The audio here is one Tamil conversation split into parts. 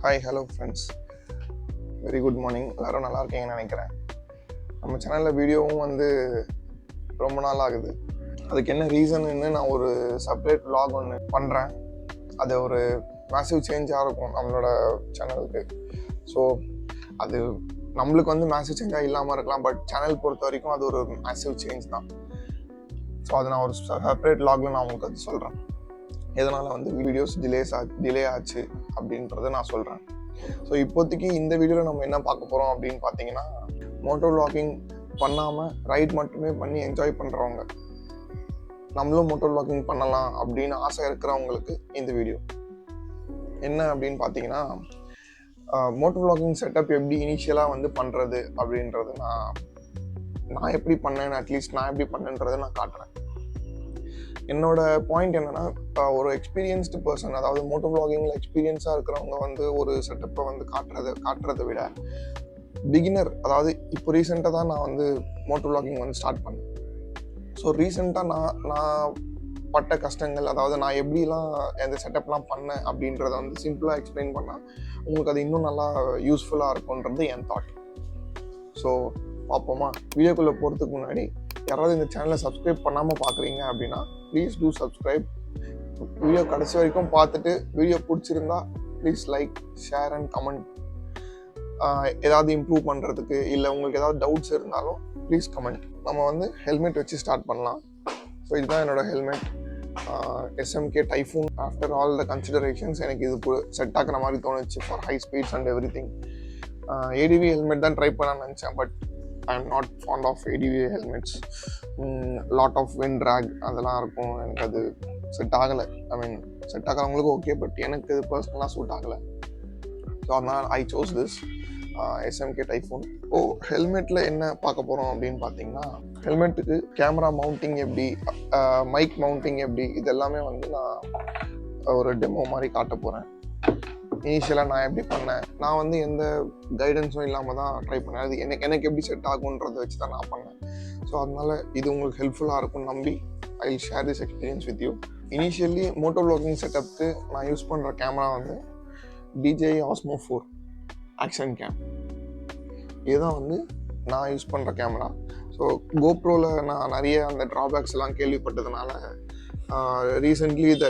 Hi hello friends, very good morning. எல்லோரும் நல்லா இருக்கீங்கன்னு நினைக்கிறேன். நம்ம சேனலில் வீடியோவும் ரொம்ப நாள் ஆகுது. அதுக்கு என்ன ரீசன்னு நான் ஒரு செப்பரேட் vlog ஒன்று பண்ணுறேன். அது ஒரு மேசிவ் சேஞ்சாக இருக்கும் நம்மளோட சேனலுக்கு. ஸோ அது நம்மளுக்கு மேசிவ் சேஞ்சாக இல்லாமல் இருக்கலாம், பட் சேனல் பொறுத்த வரைக்கும் அது ஒரு மேசிவ் சேஞ்ச் தான். ஸோ அது நான் ஒரு செப்பரேட் vlogல நான் உங்களுக்கு அது சொல்கிறேன். எதனால் வீடியோஸ் டிலே ஆச்சு அப்படின்றத நான் சொல்கிறேன். ஸோ இப்போதைக்கு இந்த வீடியோவில் நம்ம என்ன பார்க்க போகிறோம் அப்படின்னு பார்த்தீங்கன்னா, மோட்டோ vlogging பண்ணாமல் ரைட் மட்டுமே பண்ணி என்ஜாய் பண்ணுறவங்க, நம்மளும் மோட்டோ vlogging பண்ணலாம் அப்படின்னு ஆசை இருக்கிறவங்களுக்கு இந்த வீடியோ. என்ன அப்படின்னு பார்த்தீங்கன்னா, மோட்டோ vlogging செட்டப் எப்படி இனிஷியலாக பண்ணுறது அப்படின்றது நான் எப்படி பண்ணேன், அட்லீஸ்ட் நான் எப்படி பண்ணேன்றதை நான் காட்டுறேன். என்னோட பாயிண்ட் என்னன்னா, ஒரு எக்ஸ்பீரியன்ஸ்டு பர்சன், அதாவது மோட்டோ vloggingல எக்ஸ்பீரியன்ஸாக இருக்கிறவங்க ஒரு செட்டப்பை காட்டுறதை விட பிகினர், அதாவது இப்போ ரீசெண்டாக தான் நான் மோட்டோ vlogging ஸ்டார்ட் பண்ணேன். ஸோ ரீசெண்டாக நான் பட்ட கஷ்டங்கள், அதாவது நான் எப்படிலாம் எந்த செட்டப்லாம் பண்ணேன் அப்படின்றத சிம்பிளாக எக்ஸ்பிளைன் பண்ணால் உங்களுக்கு அது இன்னும் நல்லா யூஸ்ஃபுல்லாக இருக்கும்ன்றது என் தாட். ஸோ பார்ப்போமா? வீடியோக்குள்ளே போகிறதுக்கு முன்னாடி யாராவது இந்த சேனலை சப்ஸ்கிரைப் பண்ணாமல் பார்க்குறீங்க அப்படின்னா ப்ளீஸ் டூ சப்ஸ்கிரைப். வீடியோ கடைசி வரைக்கும் பார்த்துட்டு வீடியோ பிடிச்சிருந்தா please like, share and comment. ஏதாவது இம்ப்ரூவ் பண்ணுறதுக்கு இல்லை உங்களுக்கு ஏதாவது டவுட்ஸ் இருந்தாலும் ப்ளீஸ் கமெண்ட். நம்ம ஹெல்மெட் வச்சு ஸ்டார்ட் பண்ணலாம். ஸோ இதுதான் என்னோட helmet, SMK typhoon. After all the considerations எனக்கு இது செட் ஆகிற மாதிரி தோணுச்சு for high speeds and everything. ADV helmet தான் ட்ரை பண்ண நினச்சேன், but I am not fond of ADV helmets. Lot of wind drag அதெல்லாம் இருக்கும், எனக்கு அது செட் ஆகலை. செட் ஆகிறவங்களுக்கு ஓகே, பட் எனக்கு இது பர்சனலாக சூட் ஆகலை. ஸோ அதனால் I chose this SMK typhoon. ஹெல்மெட்டில் என்ன பார்க்க போகிறோம் அப்படின்னு பார்த்தீங்கன்னா, ஹெல்மெட்டுக்கு கேமரா மவுண்டிங் எப்படி, மைக் மவுண்டிங் எப்படி, இதெல்லாமே நான் ஒரு டெமோ மாதிரி காட்ட போகிறேன். இனிஷியலாக நான் எப்படி பண்ணேன், நான் எந்த கைடன்ஸும் இல்லாமல் தான் ட்ரை பண்ணேன். அது எனக்கு எப்படி செட் ஆகுன்றதை வச்சு தான் நான் பண்ணேன். ஸோ அதனால் இது உங்களுக்கு ஹெல்ப்ஃபுல்லாக இருக்கும்னு நம்பி I will share this experience with you. Initially moto vlogging செட்டப்புக்கு நான் யூஸ் பண்ணுற camera DJI OSMO 4 action cam. இதுதான் நான் யூஸ் பண்ணுற கேமரா. ஸோ கோப்ரோவில் நான் நிறைய அந்த ட்ராபேக்ஸ் எல்லாம் கேள்விப்பட்டதுனால recently the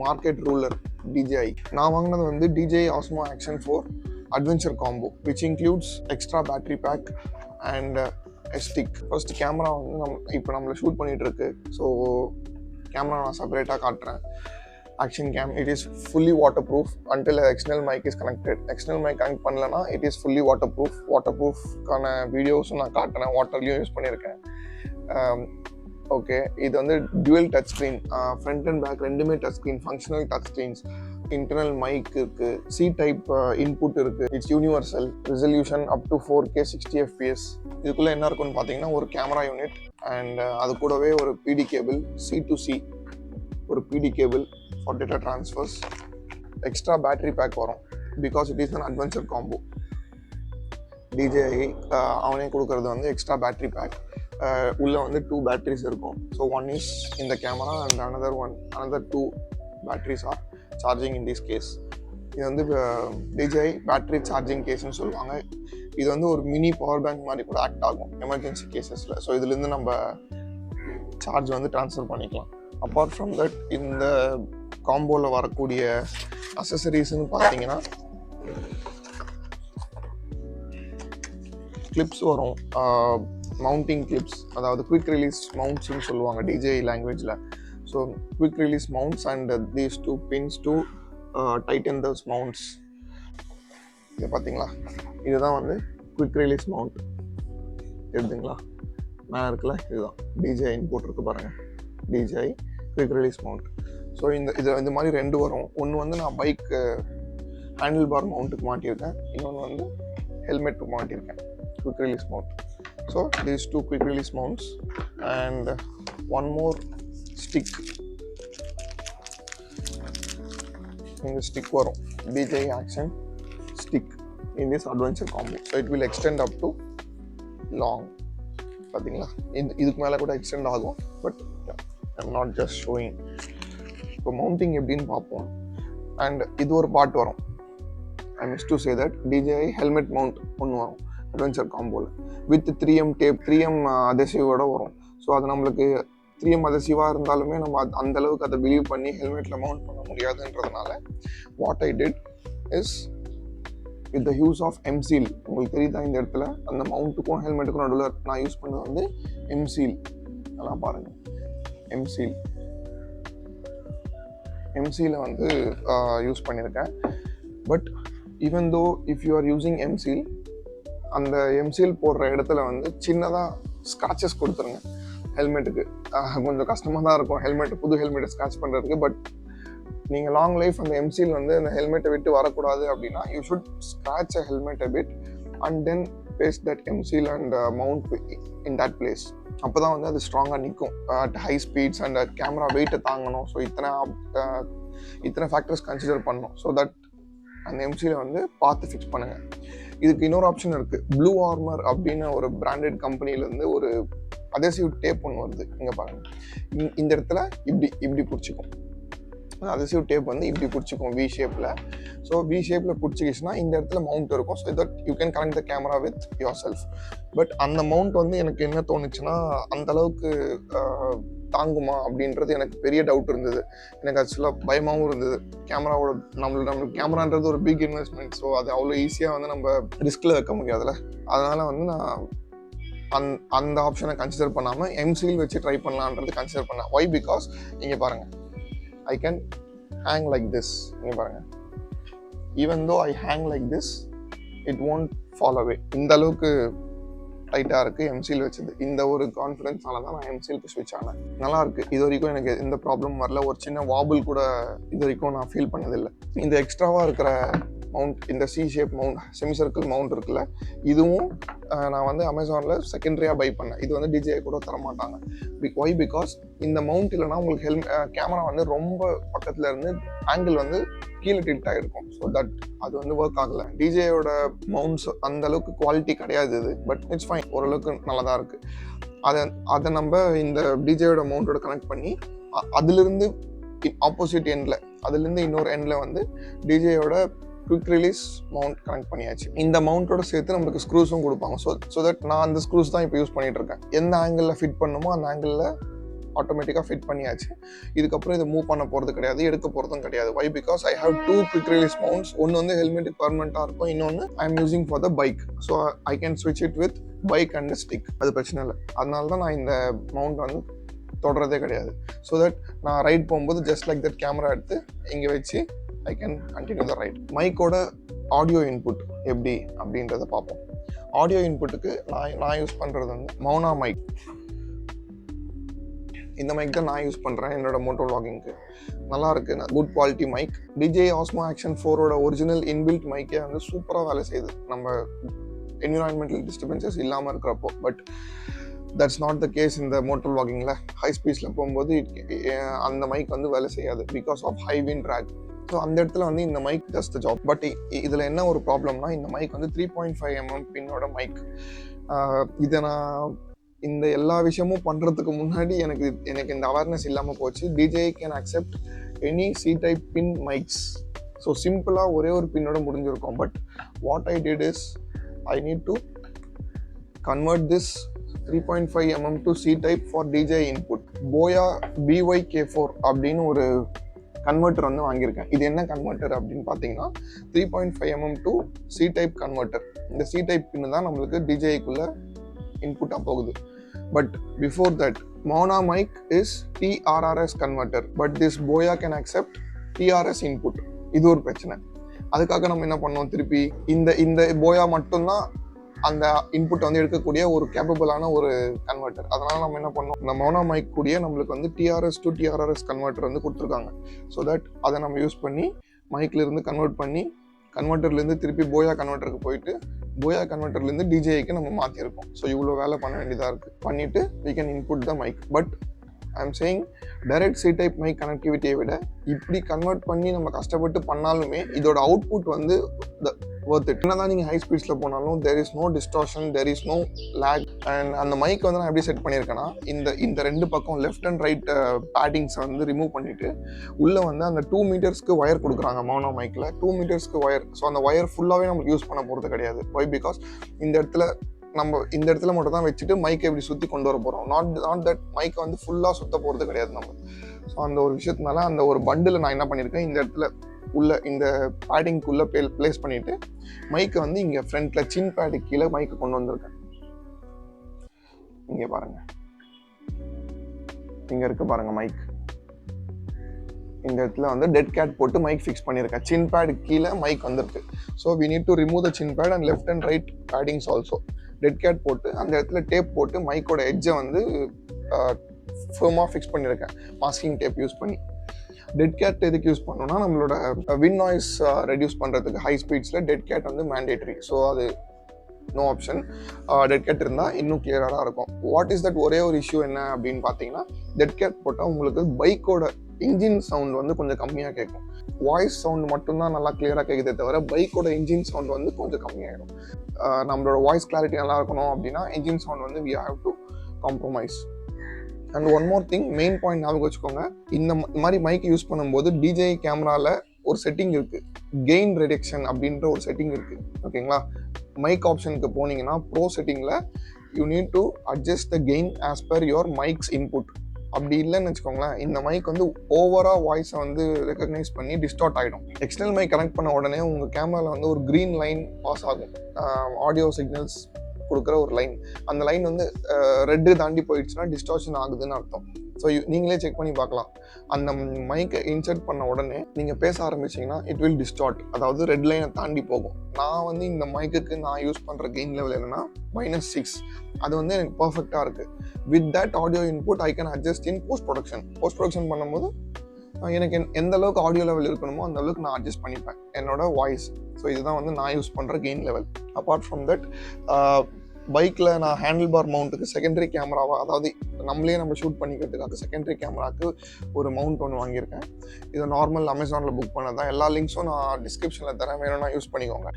market ruler DJI, நான் வாங்கினது DJI OSMO Action 4 adventure combo, which includes extra battery pack and stick. First camera இப்போ நம்மளை ஷூட் பண்ணிகிட்டு இருக்கு. ஸோ கேமரா நான் செப்பரேட்டாக காட்டுறேன். Action cam, it is fully water proof until external mic is connected. External mic connect பண்ணலன்னா இட் இஸ் ஃபுல்லி வாட்டர் ப்ரூஃப்கான வீடியோஸும் நான் காட்டுறேன். வாட்டர்லேயும் யூஸ் பண்ணியிருக்கேன். ஓகே, இது dual touch screen, front and back ரெண்டுமே touch screen, functional touch screens, internal mic இருக்குது, C டைப் இன்புட் இருக்குது, it's universal, resolution up to 4K 60 FPS. இதுக்குள்ளே என்ன இருக்குன்னு பார்த்தீங்கன்னா, ஒரு கேமரா யூனிட் அண்ட் அது கூடவே ஒரு PD cable, C to C ஒரு PD cable for data transfers. Extra battery pack வரும் because it is an adventure combo. DJI அவனே கொடுக்கறது எக்ஸ்ட்ரா பேட்டரி பேக். உள்ள 2 பேட்டரிஸ் இருக்கும். ஸோ ஒன் இஸ் இந்த camera and another 2 batteries are charging in this case. இது DJI பேட்டரி சார்ஜிங் கேஸ்ன்னு சொல்லுவாங்க. இது ஒரு மினி பவர் பேங்க் மாதிரி கூட ஆக்ட் ஆகும் எமர்ஜென்சி கேசஸில். ஸோ இதுலேருந்து நம்ம சார்ஜ் ட்ரான்ஸ்ஃபர் பண்ணிக்கலாம். அப்பார்ட் ஃப்ரம் தட், இந்த காம்போவில் வரக்கூடிய அசசரிஸ்ன்னு பார்த்தீங்கன்னா கிளிப்ஸ் வரும், மவுண்டிங் கிளிப்ஸ், அதாவது குவிக் ரிலீஸ் மவுண்ட்ஸ்னு சொல்லுவாங்க DJI லாங்குவேஜில். So quick release mounts and these 2 pins to tighten those mounts. இது பார்த்தீங்களா, இதுதான் குவிக் ரிலீஸ் மவுண்ட். எடுத்துங்களா, மேலே இருக்குல்ல, இதுதான் DJIன்னு போட்டிருக்கு பாருங்கள், DJI quick release mount. So இந்த மாதிரி 2 வரும். ஒன்று நான் பைக் ஹேண்டில் பார் மவுண்ட்டுக்கு மாட்டியிருக்கேன், இன்னொன்று ஹெல்மெட்டுக்கு மாட்டியிருக்கேன், quick release mount. So these 2 quick release mounts and one more stick. இந்த stick வரும், DJI Action stick in this adventure combo. So it will extend up to long. பார்த்தீங்களா, இதுக்கு மேலே கூட எக்ஸ்டெண்ட் ஆகும், but I'm not just showing. இப்போ மவுண்டிங் எப்படின்னு பார்ப்போம். அண்ட் இது ஒரு பார்ட் வரும், I missed to say that DJI helmet mount ஒன்று வரும் அட்வென்ச்சர் காம்போவில் வித் 3M டேப் 3M அதசிவோட வரும். ஸோ அது நம்மளுக்கு 3M அதசிவாக இருந்தாலுமே நம்ம அந்த அளவுக்கு அதை பிலீவ் பண்ணி ஹெல்மெட்டில் மவுண்ட் பண்ண முடியாதுன்றதுனால what I did is with the use of M Seal. உங்களுக்கு தெரியுதா இந்த இடத்துல அந்த மவுண்ட்டுக்கும் ஹெல்மெட்டுக்கும் நடுவில் நான் யூஸ் பண்ணது வந்து எம்சீல். அதெல்லாம் பாருங்கள், எம்சீலை வந்து யூஸ் பண்ணியிருக்கேன். But even though if you are using M Seal, அந்த எம்சீல் போடுற இடத்துல வந்து சின்னதாக ஸ்க்ராச்சஸ் கொடுத்துருங்க ஹெல்மெட்டுக்கு. கொஞ்சம் கஷ்டமாக தான் இருக்கும் புது ஹெல்மெட்டை ஸ்க்ராச் பண்ணுறதுக்கு. பட் நீங்கள் லாங் லைஃப் அந்த எம்சீல் வந்து அந்த ஹெல்மெட்டை விட்டு வரக்கூடாது அப்படின்னா you should scratch a helmet a bit and then paste that M Seal and mount in that place. அப்போ தான் வந்து அது ஸ்ட்ராங்காக நிற்கும் at high speeds and camera வெயிட்டை தாங்கணும். ஸோ இத்தனை ஃபேக்டர்ஸ் கன்சிடர் பண்ணணும். ஸோ தட் அந்த எம்சியில் வந்து பார்த்து ஃபிக்ஸ் பண்ணுங்கள். இதுக்கு இன்னொரு ஆப்ஷன் இருக்குது. ப்ளூ ஆர்மர் அப்படின்னு ஒரு பிராண்டட் கம்பெனிலேருந்து ஒரு அதசிவ் டேப் ஒன்று வருது. இங்கே பாருங்கள், இந்த இடத்துல இப்படி பிடிச்சிக்கும். அதசிவ் டேப் வந்து இப்படி பிடிச்சிக்கும் வி ஷேப்பில். ஸோ வி ஷேப்பில் பிடிச்சிக்கிச்சுன்னா இந்த இடத்துல மவுண்ட் இருக்கும். So that you can connect the camera with your self. But அந்த மவுண்ட் வந்து எனக்கு என்ன தோணுச்சுன்னா அந்த அளவுக்கு தாங்குமா அப்படின்றது எனக்கு பெரிய டவுட் இருந்தது. எனக்கு ஆக்சுவலாக பயமாகவும் இருந்தது. கேமராவோட நம்மளுக்கு கேமரான்றது ஒரு பிக் இன்வெஸ்ட்மெண்ட். ஸோ அது அவ்வளோ ஈஸியாக வந்து நம்ம ரிஸ்கில் வைக்க முடியாதுல்ல. அதனால் வந்து நான் அந்த ஆப்ஷனை கன்சிடர் பண்ணாமல் எம்சீல் வச்சு ட்ரை பண்ணலான்றது கன்சிடர் பண்ணேன். ஒய்? பிகாஸ் இங்கே பாருங்கள், I can hang like this. இங்கே பாருங்கள், even though I hang like this, it won't fall away. இந்த அளவுக்கு டைட்டாக இருக்குது எம்சீல் வச்சது. இந்த ஒரு கான்ஃபிடென்ஸ்னால தான் நான் எம்சீலுக்கு ஸ்விட்ச் ஆனேன். நல்லா இருக்குது. இது வரைக்கும் எனக்கு எந்த ப்ராப்ளம் வரல. ஒரு சின்ன வாபிள் கூட இது வரைக்கும் நான் ஃபீல் பண்ணதில்லை. இந்த எக்ஸ்ட்ராவாக இருக்கிற மவுண்ட், இந்த C shape mount, semi circle mount இருக்குல்ல, இதுவும் நான் வந்து அமேசானில் செகண்டரியாக பை பண்ணேன். இது வந்து DJI கூட தரமாட்டாங்க. ஒய்? பிகாஸ் இந்த மவுண்ட் இல்லைனா உங்களுக்கு கேமரா வந்து ரொம்ப பக்கத்தில் இருந்து ஆங்கிள் வந்து கீழே டில்ட் ஆகிருக்கும். ஸோ தட் அது வந்து ஒர்க் ஆகலை. DJIயோட மவுண்ட்ஸ் அந்த அளவுக்கு குவாலிட்டி கிடையாது இது. பட் இட்ஸ் ஃபைன், ஓரளவுக்கு நல்லா தான் இருக்குது. அதை நம்ம இந்த DJIயோட மவுண்டோட கனெக்ட் பண்ணி அதுலேருந்து ஆப்போசிட் எண்டில், அதுலேருந்து இன்னொரு எண்டில் வந்து DJIயோட குவிக் ரிலீஸ் மவுண்ட் கனெக்ட் பண்ணியாச்சு. இந்த மவுண்டோட சேர்த்து நம்மளுக்கு ஸ்க்ரூஸும் கொடுப்பாங்க. ஸோ தட் நான் அந்த ஸ்க்ரூஸ் தான் இப்போ யூஸ் பண்ணிட்டு இருக்கேன். எந்த ஆங்கிளில் ஃபிட் பண்ணுமோ அந்த ஆங்கிளில் ஆட்டோமேட்டிக்காக ஃபிட் பண்ணியாச்சு. இதுக்கப்புறம் இதை மூவ் பண்ண போகிறது கிடையாது, எடுக்க போகிறதும் கிடையாது. Why? Because I have 2 quick release mounts. ஒன்று வந்து ஹெல்மெட்டுக்கு பர்மனெண்ட்டாக இருக்கும், இன்னொன்று I am using for the bike. So I can ஸ்விட்ச் it with bike and stick. அது பிரச்சனை இல்லை. அதனால தான் நான் இந்த மவுண்ட் வந்து தொடரதே கிடையாது. ஸோ தட் நான் ரைட் போகும்போது ஜஸ்ட் லைக் தட் கேமரா எடுத்து இங்கே வச்சு I can continue the ride. மைக்கோட ஆடியோ இன்புட் எப்படி அப்படின்றத பார்ப்போம். ஆடியோ இன்புட்டுக்கு நான் யூஸ் பண்ணுறது வந்து மௌனா மைக். இந்த மைக் தான் நான் யூஸ் பண்ணுறேன் என்னோட மோட்டோ vloggingக்கு. நல்லா இருக்குது, good quality mic. DJI OSMO action 4ஓட ஒரிஜினல் இன்பில்ட் மைக்கே வந்து சூப்பராக வேலை செய்யுது நம்ம என்விரான்மெண்டல் டிஸ்டர்பன்சஸ் இல்லாமல் இருக்கிறப்போ. But that's not the case இந்த மோட்டோ vloggingல. ஹை ஸ்பீட்ஸில் போகும்போது அந்த மைக் வந்து வேலை செய்யாது because of high wind drag. So அந்த இடத்துல வந்து இந்த mic does the job. But இதில் என்ன ஒரு ப்ராப்ளம்னா, இந்த மைக் வந்து 3.5 mm பின்னோட மைக். இதை நான் இந்த எல்லா விஷயமும் பண்ணுறதுக்கு முன்னாடி எனக்கு இந்த அவேர்னஸ் இல்லாமல் போச்சு. DJI can accept any C type pin mics. So சிம்பிளாக ஒரே ஒரு பின்னோட முடிஞ்சிருக்கும். But what I did is I need to convert this 3.5 mm to C type for DJI input. போயா BYK4 அப்படின்னு ஒரு கன்வெர்ட்டர் வந்து வாங்கியிருக்கேன். இது என்ன கன்வெர்ட்டர் அப்படின்னு பார்த்தீங்கன்னா 3.5 mm to C type converter. இந்த C type பின்னு தான் நம்மளுக்கு DJIக்குள்ள இன்புட்டாக போகுது. பட் பிஃபோர் தட் மௌனா mic is TRRS converter. But this Boya can accept TRS input. இது ஒரு பிரச்சனை. அதுக்காக நம்ம என்ன பண்ணோம், திருப்பி இந்த போயா மட்டும்தான் அந்த இன்புட் வந்து எடுக்கக்கூடிய ஒரு கேப்பபிளான ஒரு கன்வெர்ட்டர். அதனால நம்ம என்ன பண்ணோம், இந்த மௌனா மைக் கூடிய நம்மளுக்கு வந்து TRS to TRRS கன்வெர்ட்டர் வந்து கொடுத்துருக்காங்க. ஸோ தட் அதை நம்ம யூஸ் பண்ணி மைக்லேருந்து கன்வெர்ட் பண்ணி கன்வெர்ட்டர்லேருந்து திருப்பி போயா கன்வெர்ட்டருக்கு போயிட்டு போயா கன்வெர்ட்டர்லேருந்து DJIக்கு நம்ம மாற்றிருக்கோம். ஸோ இவ்வளோ வேலை பண்ண வேண்டியதாக இருக்குது. பண்ணிவிட்டு we can input the mic. But I am saying direct C type mic கனெக்டிவிட்டியை விட இப்படி கன்வெர்ட் பண்ணி நம்ம கஷ்டப்பட்டு பண்ணாலுமே இதோட அவுட்புட் வந்து worth it. என்னதான் நீங்கள் ஹை ஸ்பீட்ஸில் போனாலும் there is no distortion, there is no lag. And அந்த மைக் வந்து நான் எப்படி செட் பண்ணியிருக்கேன்னா இந்த ரெண்டு பக்கம் லெஃப்ட் அண்ட் ரைட் பேடிங்ஸை வந்து ரிமூவ் பண்ணிவிட்டு உள்ளே வந்து அந்த 2 மீட்டர்ஸ்க்கு ஒயர் கொடுக்குறாங்க மோனோ மைக்கில் 2 மீட்டர்ஸ்க்கு ஒயர். ஸோ அந்த ஒயர் ஃபுல்லாகவே நமக்கு யூஸ் பண்ண போகிறது கிடையாது. ஒய் பிகாஸ் இந்த இடத்துல மட்டும் தான் வச்சுட்டு மைக்கை எப்படி சுற்றி கொண்டு வர போகிறோம். நாட் தட் மைக்கை வந்து ஃபுல்லாக சுற்ற போகிறது கிடையாது நம்ம. ஸோ அந்த ஒரு விஷயத்தினால அந்த ஒரு பண்டில் நான் என்ன பண்ணியிருக்கேன், இந்த இடத்துல உள்ள இந்த பேடிங்குள்ளே பிளேஸ் பண்ணிவிட்டு மைக்கை வந்து இங்கே ஃப்ரண்ட்டில் சின் பேடுக்கு கீழே மைக்கை கொண்டு வந்திருக்கேன். இங்கே பாருங்கள், இங்கே இருக்குது பாருங்கள் மைக். இந்த இடத்துல வந்து டெட் கேட் போட்டு மைக் ஃபிக்ஸ் பண்ணியிருக்கேன். சின் பேடுக்கு கீழே மைக் வந்திருக்கு. So we need to remove the chin pad and left and right paddings also. Dead cat போட்டு அந்த இடத்துல டேப் போட்டு மைக்கோட எட்ஜை வந்து ஃபர்மாக ஃபிக்ஸ் பண்ணியிருக்கேன் மாஸ்கிங் டேப் யூஸ் பண்ணி. டெட் கேட் எதுக்கு யூஸ் பண்ணோம்னா நம்மளோட வின் நாய்ஸ் ரெடியூஸ் பண்ணுறதுக்கு ஹை ஸ்பீட்ஸில் டெட் கேட் வந்து மேண்டேட்ரி. ஸோ அது நோ ஆப்ஷன். டெட் கேட் இருந்தால் இன்னும் கிளியராக இருக்கும். வாட் இஸ் தட் ஒரே ஒரு இஷ்யூ என்ன அப்படின்னு பார்த்தீங்கன்னா, டெட் கேட் போட்டால் உங்களுக்கு பைக்கோட இன்ஜின் சவுண்ட் வந்து கொஞ்சம் கம்மியாக கேட்கும். வாய்ஸ் சவுண்ட் மட்டும்தான் நல்லா கிளியராக கேட்குதே தவிர பைக்கோட இன்ஜின் சவுண்ட் வந்து கொஞ்சம் கம்மியாகிடும். நம்மளோட வாய்ஸ் கிளாரிட்டி நல்லா இருக்கணும் அப்படின்னா இன்ஜின் சவுண்ட் வந்து we have to compromise. And one more thing, main point ஞாபகம் வச்சுக்கோங்க, இந்த மாதிரி மைக் யூஸ் பண்ணும்போது DJI கேமராவில் ஒரு செட்டிங் இருக்குது, கெயின் ரிடக்ஷன் அப்படின்ற ஒரு செட்டிங் இருக்குது. ஓகேங்களா, மைக் ஆப்ஷனுக்கு போனீங்கன்னா ப்ரோ செட்டிங்கில் you need to adjust the gain as per your mics input. அப்படி இல்லைன்னு வச்சுக்கோங்களேன், இந்த மைக் வந்து ஓவராக வாய்ஸை வந்து ரெக்கக்னைஸ் பண்ணி டிஸ்டார்ட் ஆகிடும். எக்ஸ்டர்னல் மைக் கனெக்ட் பண்ண உடனே உங்கள் கேமராவில் வந்து ஒரு க்ரீன் லைன் பாஸ் ஆகும், ஆடியோ சிக்னல்ஸ் கொடுக்குற ஒரு லைன். அந்த லைன் வந்து ரெட்டு தாண்டி போயிடுச்சுன்னா டிஸ்டார்ஷன் ஆகுதுன்னு அர்த்தம். ஸோ நீங்களே செக் பண்ணி பார்க்கலாம். அந்த மைக்கை இன்சர்ட் பண்ண உடனே நீங்கள் பேச ஆரம்பிச்சிங்கன்னா இட் வில் டிஸ்டார்ட், அதாவது ரெட் லைனை தாண்டி போகும். நான் வந்து இந்த மைக்குக்கு நான் யூஸ் பண்ணுற கெயின் லெவல் என்னென்னா -6. அது வந்து எனக்கு பர்ஃபெக்டாக இருக்குது. With that audio input I can adjust in post production பண்ணும்போது எனக்கு எந்த அளவுக்கு ஆடியோ லெவல் இருக்கணுமோ அந்த அளவுக்கு நான் அட்ஜஸ்ட் பண்ணிப்பேன் என்னோட வாய்ஸ். ஸோ இதுதான் வந்து நான் யூஸ் பண்ணுற gain level. Apart from that, பைக்கில் நான் ஹேண்டில் பார் மவுண்ட்டுக்கு செகண்டரி கேமராவாக, அதாவது நம்ம ஷூட் பண்ணிக்கிறதுக்காக செகண்டரி கேமராவுக்கு ஒரு மவுண்ட் ஒன்று வாங்கியிருக்கேன். இதை நார்மல் அமேசானில் புக் பண்ணது தான். எல்லா லிங்க்ஸும் நான் டிஸ்கிரிப்ஷனில் தரேன், வேணும்னா யூஸ் பண்ணிக்கோங்க.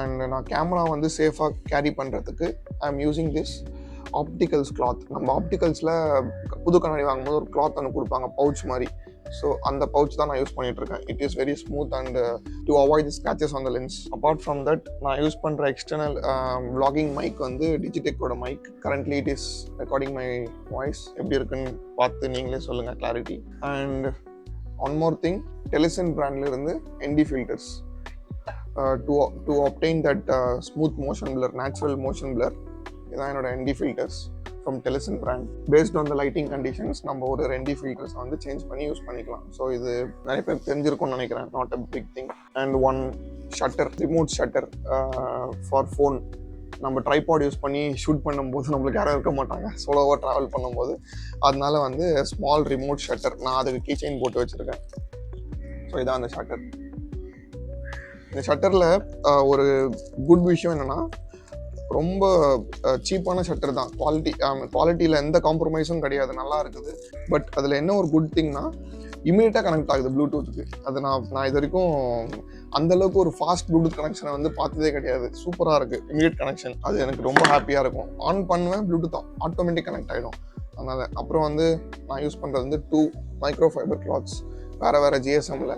அண்ட் நான் கேமரா வந்து சேஃபாக கேரி பண்ணுறதுக்கு I am using this opticals cloth. நம்ம ஆப்டிகல்ஸில் புது கண்ணாடி வாங்கும்போது ஒரு கிளாத் ஒன்று கொடுப்பாங்க, பவுச் மாதிரி. ஸோ அந்த பவுச் தான் நான் யூஸ் பண்ணிகிட்ருக்கேன். It is very smooth and to avoid the scratches on the lens. Apart from that, நான் யூஸ் பண்ணுற எக்ஸ்டர்னல் vlogging மைக் வந்து டிஜிடெக்கோட mic. Currently it is recording my voice. எப்படி இருக்குன்னு பார்த்து நீங்களே சொல்லுங்கள் clarity. And one more thing, டெலிசன் பிராண்ட்லேருந்து ND filters to obtain that smooth motion blur, natural motion blur. இதான் என்னோட ND ஃபில்டர்ஸ் ஃப்ரம் டெலிசன் brand. Based on the lighting conditions நம்ம ஒரு ND ஃபில்டர்ஸ் வந்து சேஞ்ச் பண்ணி யூஸ் பண்ணிக்கலாம். ஸோ இது நிறைய பேர் தெரிஞ்சிருக்கும்னு நினைக்கிறேன், not a big thing. And one shutter, remote shutter for phone. நம்ம ட்ரைபாட் யூஸ் பண்ணி ஷூட் பண்ணும்போது நம்மளுக்கு யாரும் இருக்க மாட்டாங்க சோலோவாக ட்ராவல் பண்ணும்போது. அதனால வந்து ஸ்மால் ரிமோட் ஷட்டர், நான் அதுக்கு கீ செயின் போட்டு வச்சுருக்கேன். ஸோ இதான் அந்த ஷட்டர். இந்த ஷட்டரில் ஒரு குட் விஷயம் என்னென்னா, ரொம்ப சீப்பான ஷட்டர் தான். குவாலிட்டியில் எந்த காம்ப்ரமைஸும் கிடையாது, நல்லா இருக்குது. பட் அதில் என்ன ஒரு குட் திங்னா, இமீடியட்டாக கனெக்ட் ஆகுது ப்ளூடூத்துக்கு. அது நான் இது வரைக்கும் அந்தளவுக்கு ஒரு ஃபாஸ்ட் ப்ளூடூத் கனெக்ஷனை வந்து பார்த்ததே கிடையாது. சூப்பராக இருக்குது இமீடியட் கனெக்ஷன். அது எனக்கு ரொம்ப ஹாப்பியாக இருக்கும். ஆன் பண்ணுவேன், ப்ளூடூத் ஆட்டோமேட்டிக் கனெக்ட் ஆகிடும். அதனால் அப்புறம் வந்து நான் யூஸ் பண்ணுறது வந்து 2 மைக்ரோ ஃபைபர் கிளாத்ஸ், வேறு GSMல.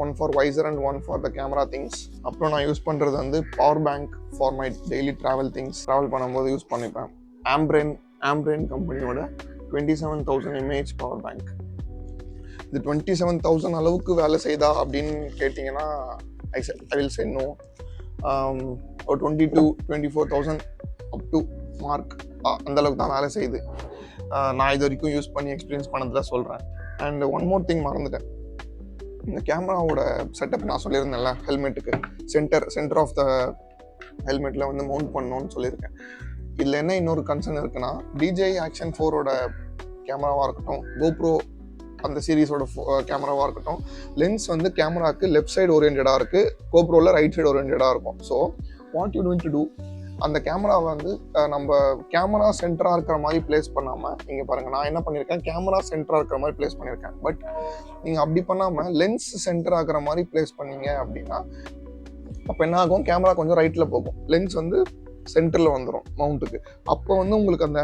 One for visor and one for the camera things. அப்புறம் நான் யூஸ் பண்ணுறது வந்து power bank for my daily travel things. Travel பண்ணும்போது யூஸ் பண்ணிப்பேன். ஆம்ப்ரென் கம்பெனியோட 27,000 mAh பவர் பேங்க். இது 27,000 அளவுக்கு வேலை செய்தா அப்படின்னு கேட்டிங்கன்னா ஐ வில் சே நோ. ஒரு 22,000-24,000 அப் டு மார்க் அந்தளவுக்கு தான் வேலை செய்யுது. நான் இது வரைக்கும் யூஸ் பண்ணி எக்ஸ்பீரியன்ஸ் பண்ணதில் சொல்கிறேன். அண்ட் ஒன் மோர் திங் மறந்துட்டேன். இந்த கேமராவோட செட்டப் நான் சொல்லியிருந்தேன்ல, ஹெல்மெட்டுக்கு சென்டர் ஆஃப் த ஹெல்மெட்டில் வந்து மவுண்ட் பண்ணணும்னு சொல்லியிருக்கேன். இதில் என்ன இன்னொரு கன்சர்ன் இருக்குன்னா, DJI Action 4ஓட கேமராவாக இருக்கட்டும், GoPro அந்த சீரீஸோட கேமராவாக இருக்கட்டும், லென்ஸ் வந்து கேமராவுக்கு லெஃப்ட் சைடு ஓரியன்டாக இருக்குது, GoProவில் ரைட் சைடு ஓரியன்டாக இருக்கும். So what you doing to do, அந்த கேமராவை வந்து நம்ம கேமரா சென்டராக இருக்கிற மாதிரி பிளேஸ் பண்ணாமல், இங்கே பாருங்கள் நான் என்ன பண்ணியிருக்கேன், கேமரா சென்டராக இருக்கிற மாதிரி பிளேஸ் பண்ணியிருக்கேன். பட் நீங்கள் அப்படி பண்ணாமல் லென்ஸ் சென்டர் ஆகிற மாதிரி பிளேஸ் பண்ணீங்க அப்படின்னா அப்போ என்ன ஆகும், கேமரா கொஞ்சம் ரைட்டில் போகும், லென்ஸ் வந்து சென்டரில் வந்துடும் மவுண்ட்டுக்கு. அப்போ வந்து உங்களுக்கு அந்த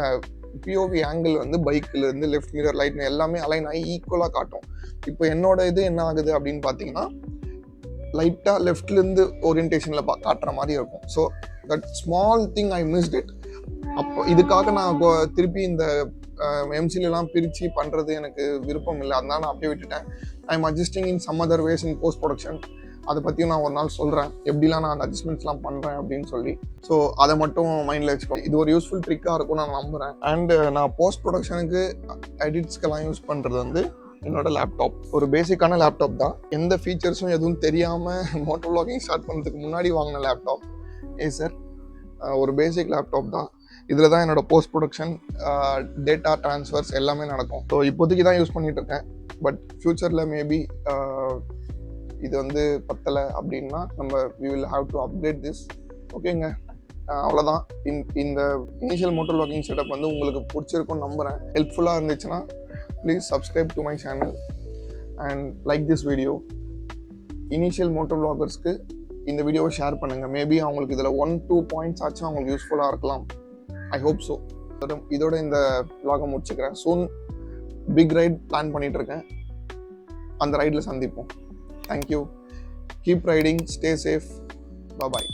பிஓவி ஆங்கிள் வந்து பைக்கிலேருந்து லெஃப்ட் மிரர் லைட் எல்லாமே அலைன் ஆகி ஈக்குவலாக காட்டும். இப்போ என்னோட இது என்ன ஆகுது அப்படின்னு பார்த்தீங்கன்னா லைட்டாக லெஃப்ட்லேருந்து ஓரியன்டேஷனில் காட்டுற மாதிரி இருக்கும். So that small thing I missed it. அப்போ இதுக்காக நான் திருப்பி இந்த எம்சிலெலாம் பிரித்து பண்ணுறது எனக்கு விருப்பம் இல்லை, அதனால நான் அப்படியே விட்டுட்டேன். I am adjusting in some other ways in post production. அதை பற்றியும் நான் ஒரு நாள் சொல்கிறேன், எப்படிலாம் நான் அந்த அட்ஜஸ்ட்மெண்ட்ஸ்லாம் பண்ணுறேன் அப்படின்னு சொல்லி. ஸோ அதை மட்டும் மைண்டில் வச்சுக்கோ. இது ஒரு யூஸ்ஃபுல் ட்ரிக்காக இருக்கும் நான் நம்புகிறேன். அண்டு நான் போஸ்ட் ப்ரொடக்ஷனுக்கு எடிட்ஸ்க்கெல்லாம் யூஸ் பண்ணுறது வந்து என்னோட லேப்டாப். ஒரு பேசிக்கான லேப்டாப் தான், எந்த ஃபீச்சர்ஸும் எதுவும் தெரியாமல் மோட்டோ vlogging ஸ்டார்ட் பண்ணுறதுக்கு முன்னாடி வாங்கின லேப்டாப் சார். ஒரு பேசிக் லேப்டாப் தான். இதில் தான் என்னோட போஸ்ட் ப்ரொடக்ஷன், டேட்டா ட்ரான்ஸ்ஃபர்ஸ் எல்லாமே நடக்கும். ஸோ இப்போதைக்கு தான் யூஸ் பண்ணிகிட்டு இருக்கேன். பட் ஃப்யூச்சரில் மேபி இது வந்து பத்தலை அப்படின்னா நம்ம we will have to upgrade this. ஓகேங்க, அவ்வளோதான். இந்த இனிஷியல் மோட்டோ vlogging செட்டப் வந்து உங்களுக்கு பிடிச்சிருக்கும்னு நம்புகிறேன். ஹெல்ப்ஃபுல்லாக இருந்துச்சுன்னா please subscribe to my channel and like this video. Initial moto vloggers-க்கு இந்த வீடியோவை ஷேர் பண்ணுங்கள். மேபி அவங்களுக்கு இதில் 1-2 பாயிண்ட்ஸ் ஆச்சும் அவங்களுக்கு யூஸ்ஃபுல்லாக இருக்கலாம். I hope so. இதோட இந்த vlog-ஐ முடிச்சுக்கிறேன். சூன் பிக் ரைட் பிளான் பண்ணிகிட்டு இருக்கேன், அந்த ரைடில் சந்திப்போம். Thank you. Keep riding, stay safe, பாய்.